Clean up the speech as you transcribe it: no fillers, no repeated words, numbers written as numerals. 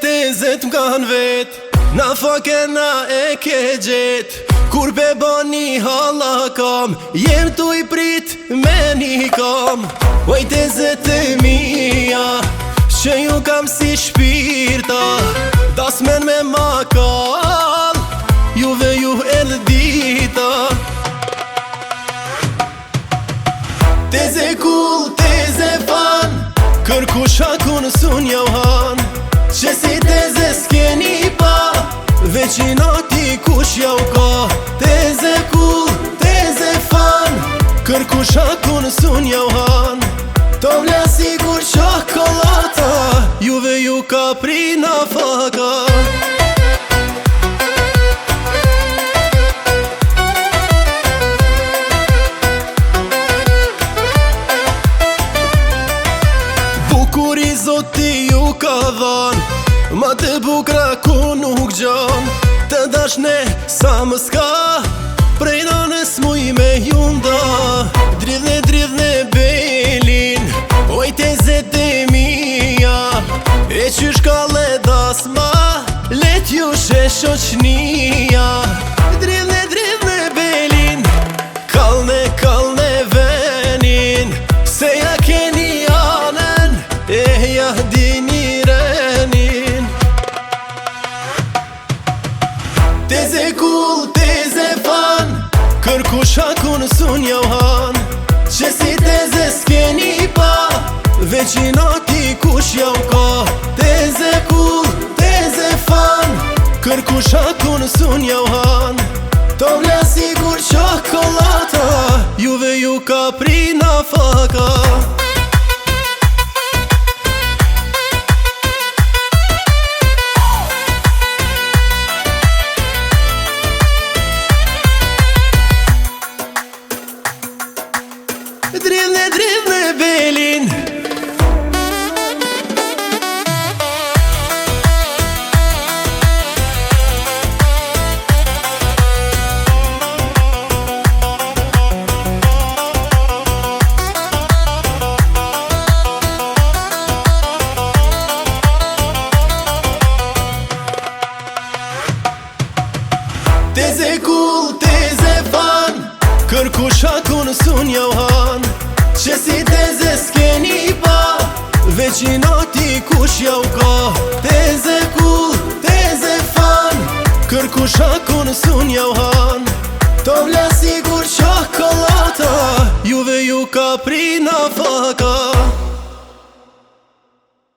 tezet m'kan vet, na fake na e ke gjet. Kur be bani halla kam, jem tu i prit me një kam. Oj tezet e mija, që ju kam si shpirta, dasmen me makal, juve ju eldita. Teze kull, teze fan, kërkusha kun sun jau han, që si teze s'keni pa, veçinati kush jau ka. Teze kull, teze fan, kërkusha kun sun jau han, to vle sigur qokolata, juve ju ka prina faka. Bukuri zoti ju ka dhan, ma të bukra ku nuk gjan. Të dashne sa më s'ka, prej nanës muj me junda. Dridhne belin, oj tezet e mija, e qysh ka le dasma, let ju she shoqnia. Dridhne belin, kalne venin, se ja keni anën, e ja dini renin. Teze kull, teze fan, kërkusha kun sun jau han, që si teze s'keni pa, veçinati kush jau ka. Teze kull, teze fan, kërkusha kun sun jau han, to vle sigur qokolata, juve ju ka prina faka. Dridhne belin, teze kull, teze fan, kërkusha kun sun jau han, që si teze s'keni pa, veçinati kush jau ka. Teze kull, teze fan, kërkusha kun sun jau han, to vle sigur qokolata, juve ju ka prina faka.